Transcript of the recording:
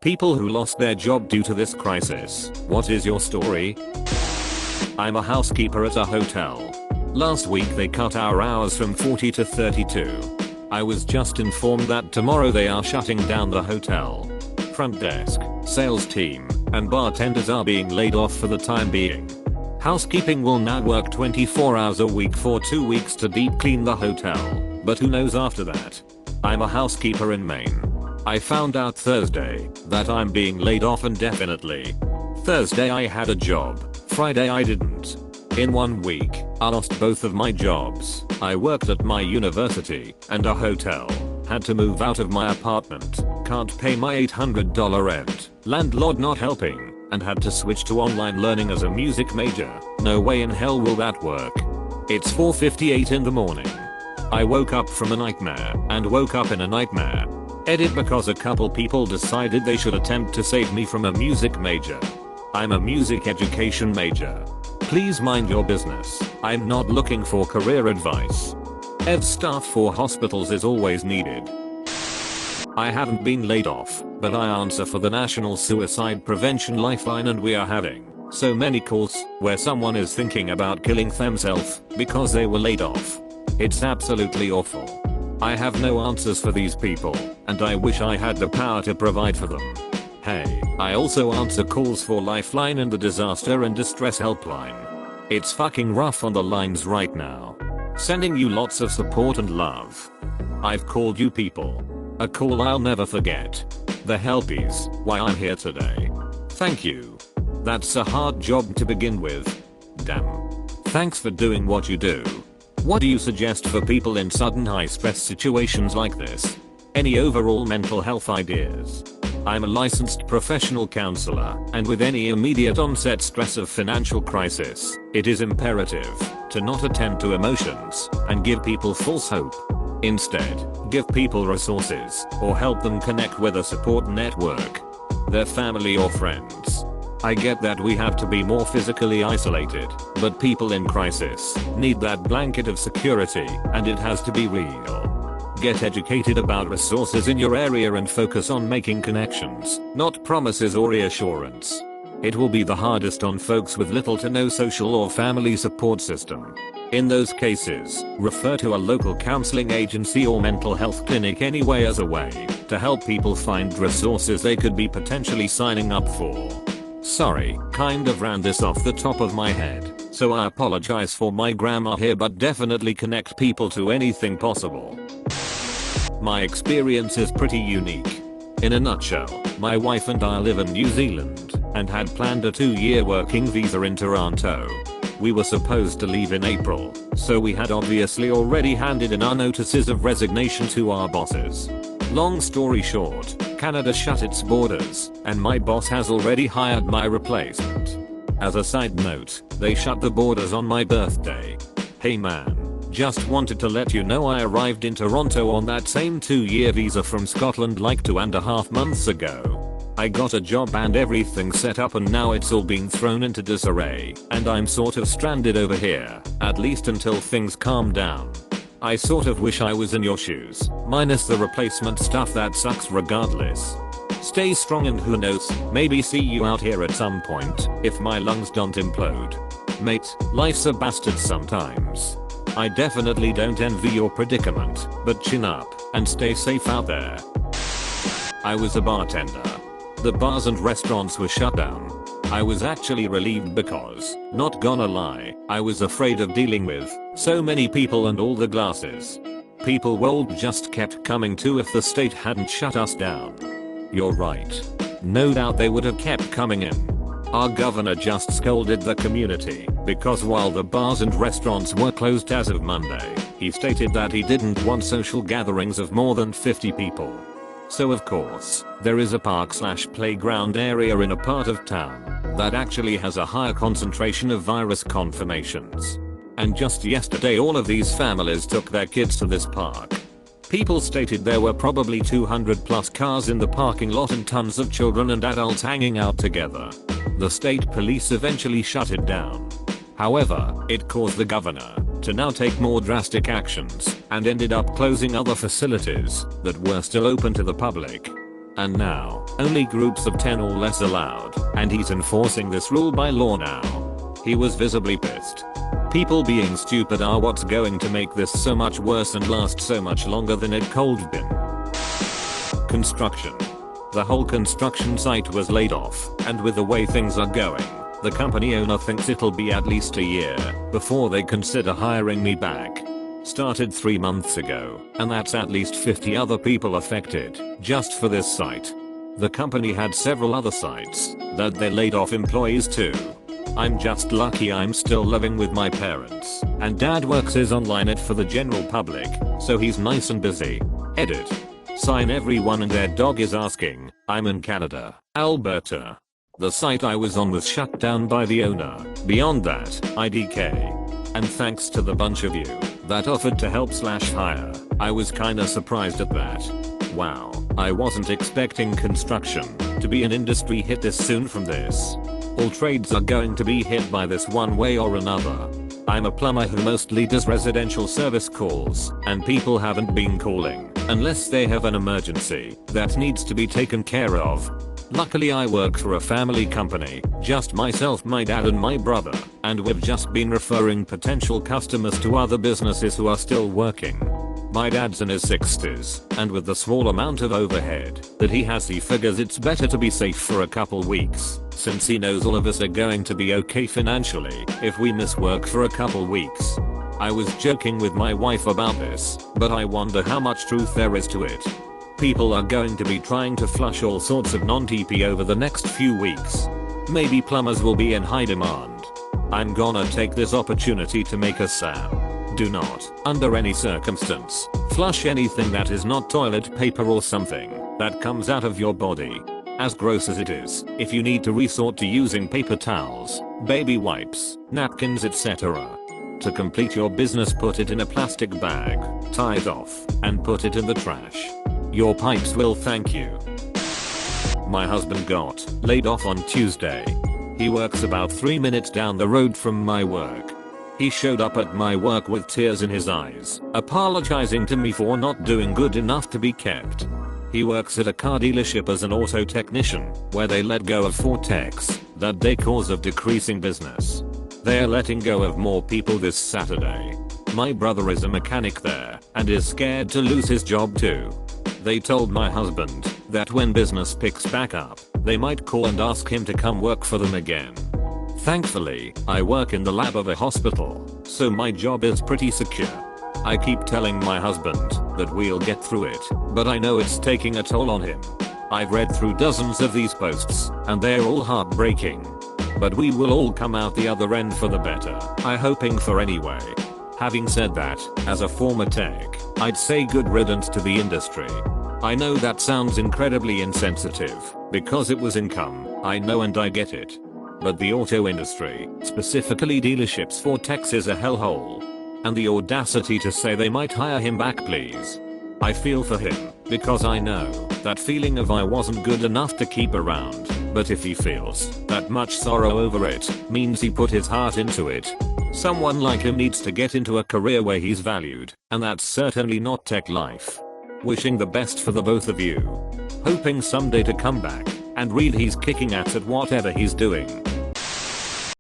People who lost their job due to this crisis. What is your story? I'm a housekeeper at a hotel. Last week they cut our hours from 40 to 32. I was just informed that tomorrow they are shutting down the hotel. Front desk, sales team, and bartenders are being laid off for the time being. Housekeeping will now work 24 hours a week for 2 weeks to deep clean the hotel, but who knows after that. I'm a housekeeper in Maine. I found out Thursday that I'm being laid off indefinitely. Thursday I had a job, Friday I didn't. In 1 week, I lost both of my jobs. I worked at my university and a hotel. Had to move out of my apartment. Can't pay my $800 rent. Landlord not helping. And had to switch to online learning as a music major. No way in hell will that work. It's 4:58 in the morning. I woke up from a nightmare and woke up in a nightmare. Edit because a couple people decided they should attempt to save me from a music major. I'm a music education major. Please mind your business. I'm not looking for career advice. EV staff for hospitals is always needed. I haven't been laid off, but I answer for the National Suicide Prevention Lifeline and we are having so many calls where someone is thinking about killing themselves because they were laid off. It's absolutely awful. I have no answers for these people, and I wish I had the power to provide for them. Hey, I also answer calls for Lifeline and the Disaster and Distress Helpline. It's fucking rough on the lines right now. Sending you lots of support and love. I've called you people. A call I'll never forget. The helpies, why I'm here today. Thank you. That's a hard job to begin with. Damn. Thanks for doing what you do. What do you suggest for people in sudden high stress situations like this? Any overall mental health ideas? I'm a licensed professional counselor, and with any immediate onset stress of financial crisis, it is imperative to not attend to emotions and give people false hope. Instead, give people resources or help them connect with a support network, their family or friends. I get that we have to be more physically isolated, but people in crisis need that blanket of security, and it has to be real. Get educated about resources in your area and focus on making connections, not promises or reassurance. It will be the hardest on folks with little to no social or family support system. In those cases, refer to a local counseling agency or mental health clinic anyway as a way to help people find resources they could be potentially signing up for. Sorry, kind of ran this off the top of my head, so I apologize for my grammar here, but definitely connect people to anything possible. My experience is pretty unique. In a nutshell, my wife and I live in New Zealand and had planned a 2-year working visa in Toronto. We were supposed to leave in April, so we had obviously already handed in our notices of resignation to our bosses. Long story short, Canada shut its borders, and my boss has already hired my replacement. As a side note, they shut the borders on my birthday. Hey man, just wanted to let you know I arrived in Toronto on that same 2-year visa from Scotland like 2.5 months ago. I got a job and everything set up, and now it's all been thrown into disarray, and I'm sort of stranded over here, at least until things calm down. I sort of wish I was in your shoes, minus the replacement stuff that sucks regardless. Stay strong and who knows, maybe see you out here at some point, if my lungs don't implode. Mate, life's a bastard sometimes. I definitely don't envy your predicament, but chin up, and stay safe out there. I was a bartender. The bars and restaurants were shut down. I was actually relieved because, not gonna lie, I was afraid of dealing with so many people and all the glasses. People would just kept coming to if the state hadn't shut us down. You're right. No doubt they would have kept coming in. Our governor just scolded the community because while the bars and restaurants were closed as of Monday, he stated that he didn't want social gatherings of more than 50 people. So of course, there is a park/playground area in a part of town that actually has a higher concentration of virus confirmations. And just yesterday all of these families took their kids to this park. People stated there were probably 200 plus cars in the parking lot and tons of children and adults hanging out together. The state police eventually shut it down. However, it caused the governor to now take more drastic actions and ended up closing other facilities that were still open to the public. And now, only groups of 10 or less allowed, and he's enforcing this rule by law now. He was visibly pissed. People being stupid are what's going to make this so much worse and last so much longer than it could've been. Construction. The whole construction site was laid off, and with the way things are going, the company owner thinks it'll be at least a year before they consider hiring me back. Started 3 months ago, and that's at least 50 other people affected, just for this site. The company had several other sites that they laid off employees to. I'm just lucky I'm still living with my parents, and dad works his online for the general public, so he's nice and busy. Edit. Sign everyone and their dog is asking. I'm in Canada, Alberta. The site I was on was shut down by the owner. Beyond that, IDK. And thanks to the bunch of you that offered to help/hire, I was kinda surprised at that. Wow, I wasn't expecting construction to be an industry hit this soon from this. All trades are going to be hit by this one way or another. I'm a plumber who mostly does residential service calls, and people haven't been calling unless they have an emergency that needs to be taken care of. Luckily I work for a family company, just myself, my dad and my brother, and we've just been referring potential customers to other businesses who are still working. My dad's in his 60s, and with the small amount of overhead that he has, he figures it's better to be safe for a couple weeks, since he knows all of us are going to be okay financially if we miss work for a couple weeks. I was joking with my wife about this, but I wonder how much truth there is to it. People are going to be trying to flush all sorts of non-TP over the next few weeks. Maybe plumbers will be in high demand. I'm gonna take this opportunity to make a SAP. Do not, under any circumstance, flush anything that is not toilet paper or something that comes out of your body. As gross as it is, if you need to resort to using paper towels, baby wipes, napkins, etc. to complete your business, put it in a plastic bag, tie it off, and put it in the trash. Your pipes will thank you. My husband got laid off on Tuesday. He works about 3 minutes down the road from my work. He showed up at my work with tears in his eyes, apologizing to me for not doing good enough to be kept. He works at a car dealership as an auto technician, where they let go of 4 techs that day cause of decreasing business. They are letting go of more people this Saturday. My brother is a mechanic there and is scared to lose his job too. They told my husband that when business picks back up, they might call and ask him to come work for them again. Thankfully, I work in the lab of a hospital, so my job is pretty secure. I keep telling my husband that we'll get through it, but I know it's taking a toll on him. I've read through dozens of these posts, and they're all heartbreaking. But we will all come out the other end for the better, I'm hoping for anyway. Having said that, as a former tech, I'd say good riddance to the industry. I know that sounds incredibly insensitive, because it was income, I know and I get it. But the auto industry, specifically dealerships for techs, is a hellhole. And the audacity to say they might hire him back, please. I feel for him, because I know that feeling of I wasn't good enough to keep around, but if he feels that much sorrow over it, means he put his heart into it. Someone like him needs to get into a career where he's valued, and that's certainly not tech life. Wishing the best for the both of you. Hoping someday to come back and read he's kicking ass at whatever he's doing.